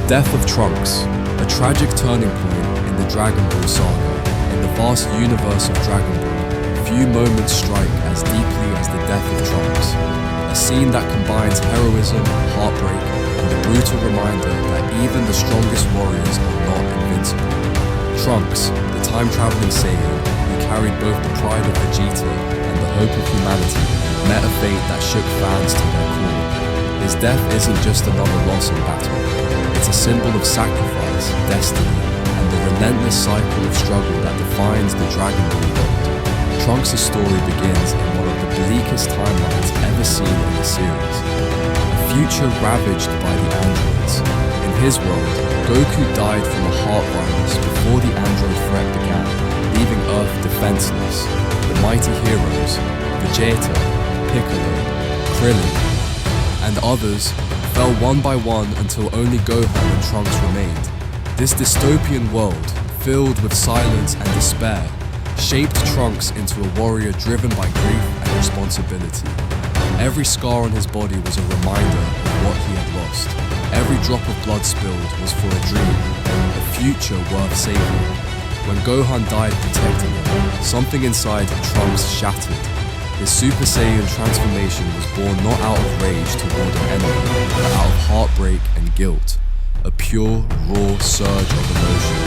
Death of Trunks, a tragic turning point in the Dragon Ball saga. In the vast universe of Dragon Ball, few moments strike as deeply as the death of Trunks. A scene that combines heroism, heartbreak, and the brutal reminder that even the strongest warriors are not invincible. Trunks, the time-traveling Saiyan, who carried both the pride of Vegeta and the hope of humanity, met a fate that shook fans to their core. His death isn't just another loss in battle. It's a symbol of sacrifice, destiny, and the relentless cycle of struggle that defines the Dragon Ball world. Trunks' story begins in one of the bleakest timelines ever seen in the series. A future ravaged by the androids. In his world, Goku died from a heart virus before the android threat began, leaving Earth defenseless. The mighty heroes, Vegeta, Piccolo, Krillin, and others fell one by one until only Gohan and Trunks remained. This dystopian world, filled with silence and despair, shaped Trunks into a warrior driven by grief and responsibility. Every scar on his body was a reminder of what he had lost. Every drop of blood spilled was for a dream, a future worth saving. When Gohan died protecting him, something inside Trunks shattered. His Super Saiyan transformation was born not out of rage toward an enemy, but out of heartbreak and guilt. A pure, raw surge of emotion.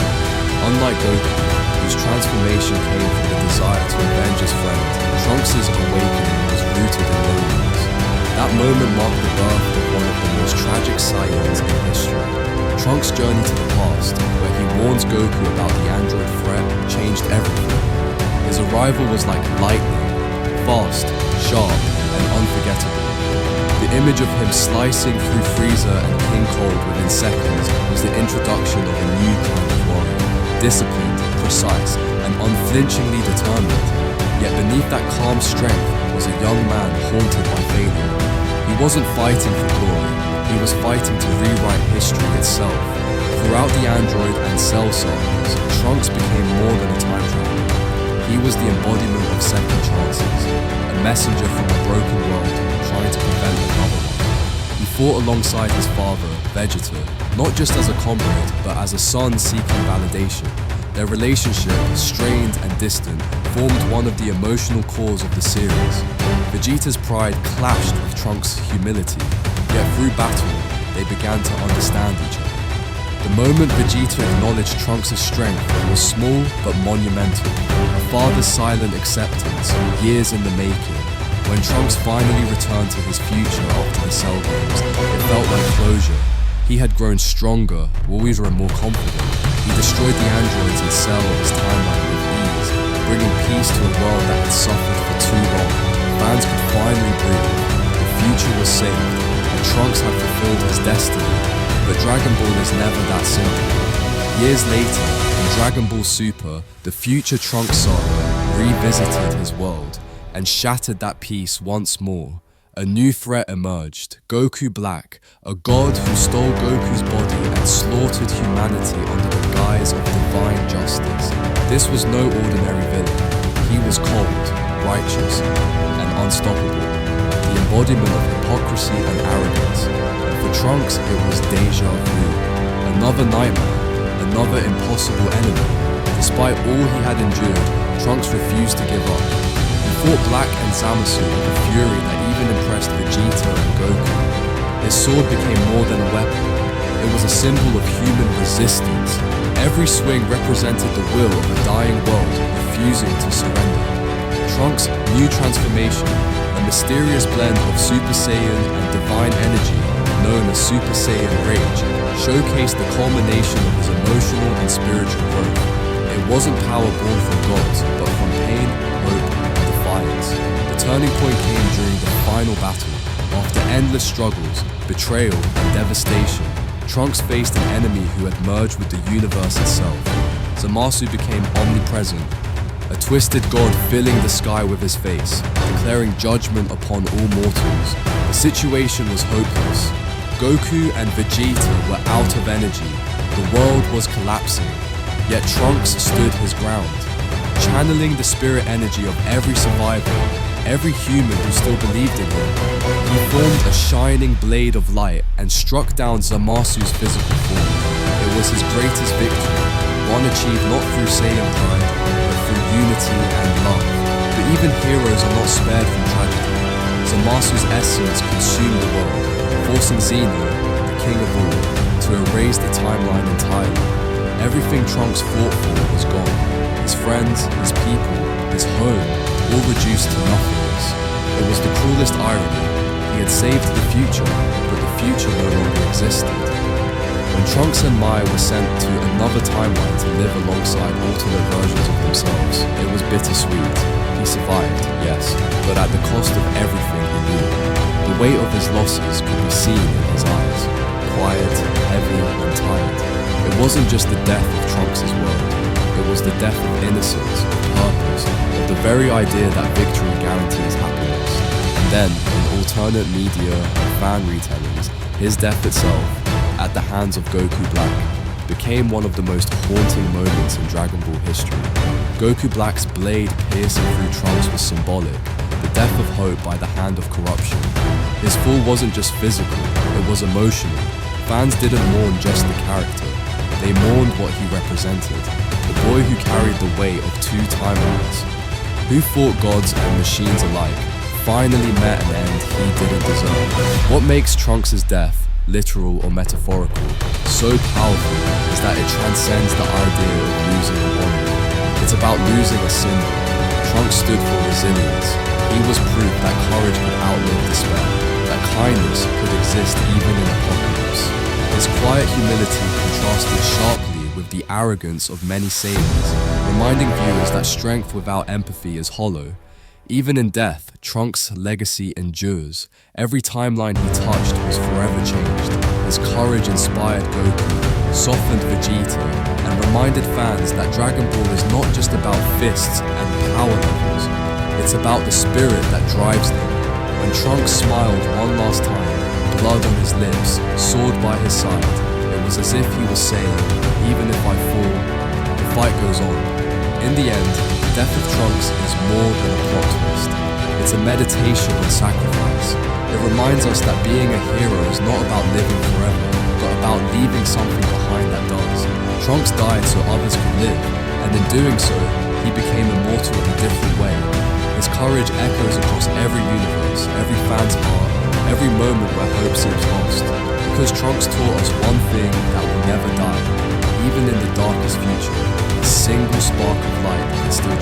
Unlike Goku, whose transformation came from the desire to avenge his friend, Trunks' awakening was rooted in loneliness. That moment marked the birth of one of the most tragic Saiyans in history. Trunks' journey to the past, where he warns Goku about the android threat, changed everything. His arrival was like lightning, fast, sharp, and unforgettable. The image of him slicing through Frieza and King Cold within seconds was the introduction of a new kind of warrior, disciplined, precise, and unflinchingly determined. Yet beneath that calm strength was a young man haunted by failure. He wasn't fighting for glory, he was fighting to rewrite history itself. Throughout the Android and Cell sagas, Trunks became more than a time traveler. He was the embodiment of second chances, a messenger from a broken world trying to prevent another one. He fought alongside his father, Vegeta, not just as a comrade, but as a son seeking validation. Their relationship, strained and distant, formed one of the emotional cores of the series. Vegeta's pride clashed with Trunks' humility, yet through battle, they began to understand each other. The moment Vegeta acknowledged Trunks' strength was small but monumental. A father's silent acceptance, years in the making. When Trunks finally returned to his future after the Cell games, it felt like closure. He had grown stronger, warrior and more confident. He destroyed the androids and Cell of his timeline with ease, bringing peace to a world that had suffered for too long. Fans could finally breathe. The future was saved, and Trunks had fulfilled his destiny. But Dragon Ball is never that simple. Years later, in Dragon Ball Super, the future Trunks saga revisited his world and shattered that peace once more. A new threat emerged, Goku Black, a god who stole Goku's body and slaughtered humanity under the guise of divine justice. This was no ordinary villain. He was cold, righteous, and unstoppable. The embodiment of hypocrisy and arrogance. And for Trunks, it was deja vu. Another nightmare, another impossible enemy. Despite all he had endured, Trunks refused to give up. He fought Black and Zamasu with a fury that even impressed Vegeta and Goku. His sword became more than a weapon. It was a symbol of human resistance. Every swing represented the will of a dying world refusing to surrender. Trunks' new transformation, a mysterious blend of Super Saiyan and divine energy known as Super Saiyan Rage, showcased the culmination of his emotional and spiritual growth. It wasn't power born from gods, but from pain, hope, and defiance. The turning point came during the final battle. After endless struggles, betrayal, and devastation, Trunks faced an enemy who had merged with the universe itself. Zamasu became omnipresent, a twisted god filling the sky with his face, declaring judgment upon all mortals. The situation was hopeless. Goku and Vegeta were out of energy. The world was collapsing. Yet Trunks stood his ground. Channeling the spirit energy of every survivor, every human who still believed in him. He formed a shining blade of light and struck down Zamasu's physical form. It was his greatest victory, one achieved not through Saiyan pride, but through unity and love. But even heroes are not spared from tragedy. Zamasu's essence consumed the world, forcing Zeno, the king of all, to erase the timeline entirely. Everything Trunks fought for was gone. His friends, his people, his home, all reduced to nothingness. It was the cruelest irony. He had saved the future, but the future no longer existed. When Trunks and Mai were sent to another timeline to live alongside alternate versions of themselves, it was bittersweet. He survived, yes, but at the cost of everything he knew. The weight of his losses could be seen in his eyes, quiet, heavy, and tired. It wasn't just the death of Trunks' world, it was the death of innocence, of purpose, of the very idea that victory guarantees happiness. And then, in alternate media and fan retellings, his death itself, at the hands of Goku Black, became one of the most haunting moments in Dragon Ball history. Goku Black's blade piercing through Trunks was symbolic, the death of hope by the hand of corruption. His fall wasn't just physical, it was emotional. Fans didn't mourn just the character, they mourned what he represented, the boy who carried the weight of two timelines. Who fought gods and machines alike, finally met an end he didn't deserve. What makes Trunks' death, literal or metaphorical, so powerful is that it transcends the idea of losing a warrior. It's about losing a symbol. Trunks stood for resilience. He was proof that courage could outlive despair, that kindness could exist even in apocalypse. His quiet humility contrasted sharply with the arrogance of many Saiyans, reminding viewers that strength without empathy is hollow. Even in death, Trunks' legacy endures. Every timeline he touched was forever changed. His courage inspired Goku, softened Vegeta, and reminded fans that Dragon Ball is not just about fists and power levels. It's about the spirit that drives them. When Trunks smiled one last time, blood on his lips, sword by his side, it was as if he was saying, even if I fall, the fight goes on. In the end, the death of Trunks is more than a plot twist. It's a meditation on sacrifice. It reminds us that being a hero is not about living forever, but about leaving something behind that does. Trunks died so others could live, and in doing so, he became immortal in a different way. His courage echoes across every universe, every fan's heart, every moment where hope seems lost. Because Trunks taught us one thing that will never die. Even in the darkest future, a single spark of light can still